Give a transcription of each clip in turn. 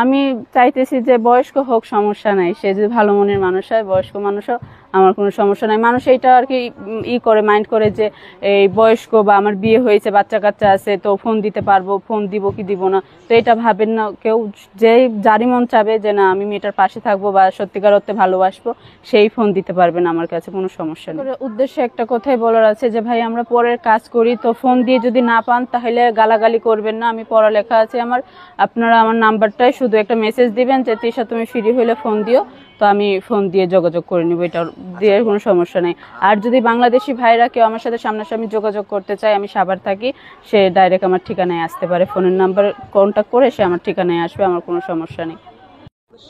আমি চাইতেছি যে বয়স্ক হোক, সমস্যা নাই, সে যদি ভালো মনের মানুষ হয়, বয়স্ক মানুষও আমার কোনো সমস্যা নাই। মানুষ এইটা আর কি করে মাইন্ড করে যে এই বয়স্ক বা আমার বিয়ে হয়েছে, বাচ্চা কাচ্চা আছে, তো ফোন দিতে পারবো, ফোন দিব কি দিব না, তো এটা ভাবেন না কেউ। যে যারই মন চাবে যে না আমি মেয়েটার পাশে থাকবো বা সত্যিকার অর্থে ভালোবাসবো, সেই ফোন দিতে পারবেন, আমার কাছে কোনো সমস্যা নেই। উদ্দেশ্যে একটা কথাই বলার আছে যে ভাই আমরা পরের কাজ করি, তো ফোন দিয়ে যদি না পান তাহলে গালাগালি করবেন না। আমি পড়ালেখা আছে আমার, আপনারা আমার নাম্বারটাই শুধু একটা মেসেজ দিবেন যে তিশা তুমি ফ্রি হইলে ফোন দিও, তো আমি ফোন দিয়ে যোগাযোগ করে নিব, এটা দিয়ে কোনো সমস্যা নেই। আর যদি বাংলাদেশি ভাইরা কেউ আমার সাথে সামনাসামনি যোগাযোগ করতে চায়, আমি সাভার থাকি, সে ডাইরেক্ট আমার ঠিকানায় আসতে পারে, ফোনের নাম্বার কন্ট্যাক্ট করে সে আমার ঠিকানায় আসবে, আমার কোনো সমস্যা নেই।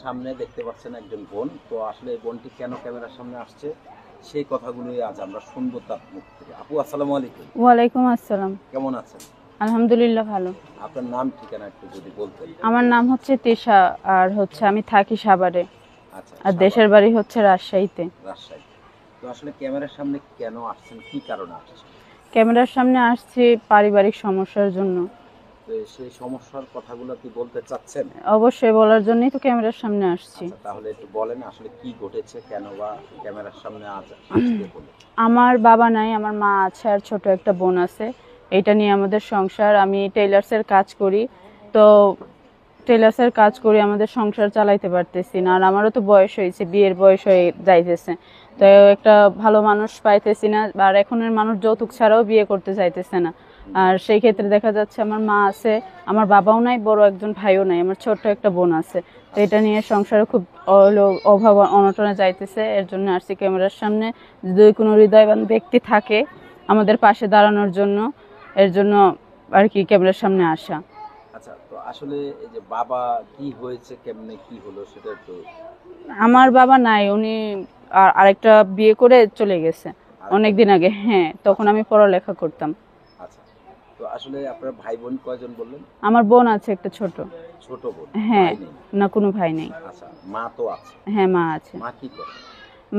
সামনে দেখতে পাচ্ছেন একজন বোন, তো আসলে বোনটি কেন ক্যামেরার সামনে আসছে সেই কথাগুলোই আজ আমরা শুনবো তার মুখ থেকে। আপু আসসালামু আলাইকুম। ওয়ালাইকুম আসসালাম। কেমন আছেন? আলহামদুলিল্লাহ ভালো। আপনার নাম ঠিকানা একটু যদি বলতেন। আমার নাম হচ্ছে তিশা, আর আমি থাকি সাভারে, আচ্ছা, আর দেশের বাড়ি হচ্ছে রাজশাহীতে। রাজশাহী। তো আসলে ক্যামেরার সামনে কেন আসছেন, কি কারণে আসছেন? ক্যামেরার সামনে আসছি পারিবারিক সমস্যার জন্য। তো সেই সমস্যার কথাগুলো কি বলতে চাচ্ছেন? অবশ্যই বলার জন্যই তো ক্যামেরার সামনে আসছি। তাহলে একটু বলেন আসলে কি ঘটেছে, কেন বা ক্যামেরার সামনে আজ আসতে হলো? আমার বাবা নাই, আমার মা আছে আর ছোট একটা বোন আছে, এটা নিয়ে আমাদের সংসার। আমি টেইলার্সের কাজ করি, তো টেইলার্সের কাজ করি, আমাদের সংসার চালাইতে পারতেছি না। আর আমারও তো বয়স হয়েছে, বিয়ের বয়স হয়ে যাইতেছে, তো একটা ভালো মানুষ পাইতেছি না। আর এখনের মানুষ যৌতুক ছাড়াও বিয়ে করতে চাইতেছে না। আর সেই ক্ষেত্রে দেখা যাচ্ছে আমার মা আছে, আমার বাবাও নাই, বড় একজন ভাইও নাই, আমার ছোট্ট একটা বোন আছে, তো এটা নিয়ে সংসারে খুব অভাব অনটনে যাইতেছে। এর জন্য আসছি ক্যামেরার সামনে, যদি কোনো হৃদয়বান ব্যক্তি থাকে আমাদের পাশে দাঁড়ানোর জন্য, এর জন্য আর কি ক্যামেরার সামনে আসা। আচ্ছা, তো আসলে এই যে বাবা কি হয়েছে, কেমনে কি হলো সেটা তো। আমার বাবা নাই, উনি আরেকটা বিয়ে করে চলে গেছে অনেকদিন আগে। হ্যাঁ, তখন আমি পড়ালেখা করতাম। আচ্ছা, তো আসলে আপনার ভাই বোন কয়জন বললেন? আমার বোন আছে একটা ছোট। ছোট বোন? হ্যাঁ, ভাই নেই? না কোনো ভাই নেই। আচ্ছা, মা তো আছে? হ্যাঁ, মা আছে। মা কি করে?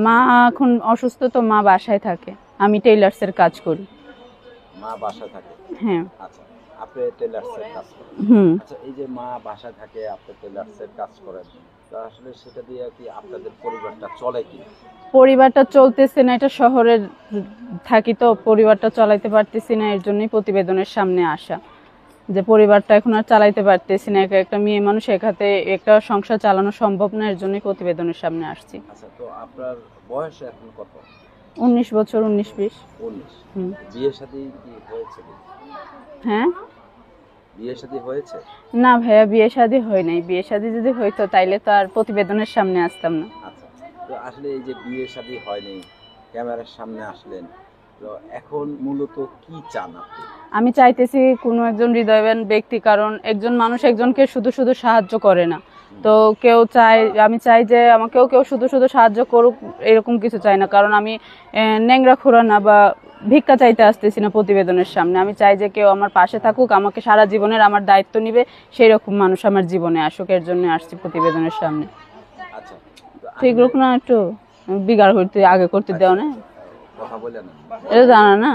মা এখন অসুস্থ, তো মা বাসায় থাকে, আমি টেইলার্সের কাজ করি। মা বাসায় থাকে? হ্যাঁ। আচ্ছা, আপনি টেলার্সের কাজ করেন? আচ্ছা, এই যে মা বাসায় থাকে, আপনি টেলার্সের কাজ করেন, তো আসলে সেটা দিয়ে কি আপনাদের পরিবারটা চলে কি? পরিবারটা চলতেছে না, এটা শহরে থাকি তো পরিবারটা চালাইতে পারতেছি না, এর জন্যই প্রতিবেদনের সামনে আসা, যে পরিবারটা এখন আর চালাইতে পারতেছি না, একটা মেয়ে মানুষ একাতে একটা সংসার চালানো সম্ভব না, এর জন্যই প্রতিবেদনের সামনে আসছি। আচ্ছা, তো আপনার বয়স এখন কত? 19 বছর, 19-20। 19। বিয়ে শাদী কি হয়েছে? হ্যাঁ। বিয়ে শাদী হয়েছে? না ভাইয়া, বিয়ে শাদী হয় নাই। বিয়ে শাদী যদি হইতো তাইলে তো আর প্রতিবেদনের সামনে আসতাম না। আচ্ছা, তো আসলে এই যে বিয়ে শাদী হয়নি, ক্যামেরার সামনে আসলেন, তো এখন মূলত কি চান আপনি? আমি চাইতেছি কোনো একজন হৃদয়বান ব্যক্তি, কারণ একজন মানুষ একজনকে শুধু শুধু সাহায্য করে না, তো কেউ চাই, আমি চাই যে আমাকেও কেউ শুধু শুধু সাহায্য করুক, এরকম কিছু চাই না। কারণ আমি ন্যাংরা খোরা না বা ভিক্ষা চাইতে আসতেছি না প্রতিবেদনের সামনে। আমি চাই যে কেউ আমার পাশে থাকুক, আমাকে সারা জীবনের আমার দায়িত্ব নিবে, সেই রকম মানুষ আমার জীবনে আসুক, এর জন্য আসছি প্রতিবেদনের সামনে। আচ্ছা, ঠিক লোক না, একটু বিগাড় করতে আগে করতে দেও না, কথা বলে না, এটা জানা না।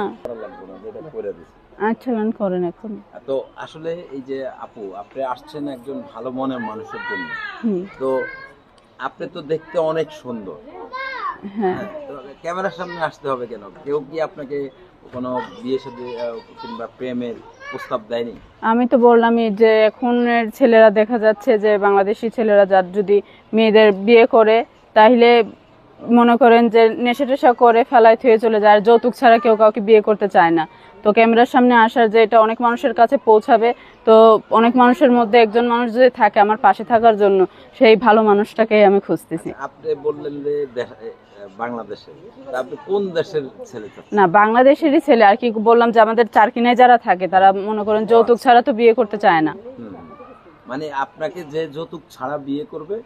আচ্ছা, গান করেন এখন। তো আসলে এই যে আপু, আপনি আসছেন একজন ভালো মনের মানুষের জন্য, তো আপনি তো দেখতে অনেক সুন্দর। হ্যাঁ, তো ক্যামেরার সামনে আসতে হবে কেন? কেউ কি আপনাকে কোনো বিয়ে শাদী কিংবা প্রেমের প্রস্তাব দেয়নি? আমি তো বললামই যে এখনের ছেলেরা দেখা যাচ্ছে যে বাংলাদেশি ছেলেরা যার যদি মেয়েদের বিয়ে করে, তাহলে মনে করেন যে নেশা টেশা করে ফেলায় থুয়ে চলে যায়, আর যৌতুক ছাড়া কেউ কাউকে বিয়ে করতে চায় না। তো ক্যামেরার সামনে আসার যে এটা অনেক মানুষের কাছে পৌঁছাবে, তো অনেক মানুষের মধ্যে একজন মানুষ যদি থাকে আমার পাশে থাকার জন্য, সেই ভালো মানুষটাকেই আমি খুঁজতেছি। আপনি বললেন যে বাংলাদেশের, আপনি কোন দেশের ছেলে? না, বাংলাদেশেরই ছেলে আর কি। বললাম যে আমাদের চারকিনায় যারা থাকে তারা মনে করেন যৌতুক ছাড়া তো বিয়ে করতে চায় না। মানে আপনাকে যে যৌতুক ছাড়া বিয়ে করবে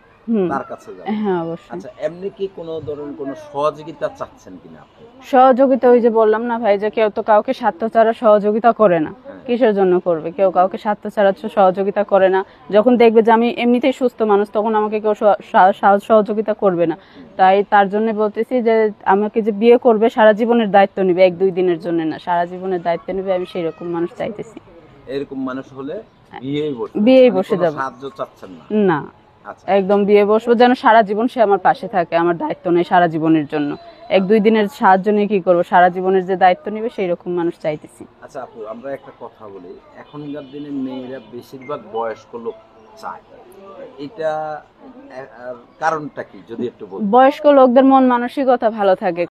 তার কাছে যাবেন? হ্যাঁ, অবশ্যই। আচ্ছা, এমনি কি কোনো ধরনের কোনো সহযোগিতা চাচ্ছেন কিনা আপনি? সহযোগিতা, ওই যে বললাম না ভাই, যে কেউ তো কাউকে স্বার্থ ছাড়া সহযোগিতা করে না। কিসের জন্য করবে? কেউ কাউকে স্বার্থ ছাড়া সহযোগিতা করে না। যখন দেখবে যে আমি এমনিতেই সুস্থ মানুষ, তখন আমাকে কেউ সহযোগিতা করবে না। তাই তার জন্য বলতেছি যে আমাকে যে বিয়ে করবে সারা জীবনের দায়িত্ব নেবে, 1-2 দিনের জন্য না, সারা জীবনের দায়িত্ব নেবে, আমি সেই রকম মানুষ চাইতেছি। এরকম মানুষ হলে বিয়েই বসে যাব। সাহায্য চাচ্ছেন না? না, আচ্ছা একদম বিয়ে বসবো, যেন সারা জীবন সে আমার পাশে থাকে, আমার দায়িত্ব নেই সারা জীবনের জন্য। 1-2 দিনের সাহায্য নিয়ে কি করবো, সারা জীবনের যে দায়িত্ব নিবে সেই রকম মানুষ চাইতেছি। আচ্ছা আপু, আমরা একটা কথা বলি, এখনকার দিনে মেয়েরা বেশিরভাগ বয়স্ক লোক চায়, এটা কারণটা কি যদি একটু বলতেন? বয়স্ক লোকদের মন মানসিকতা ভালো থাকে,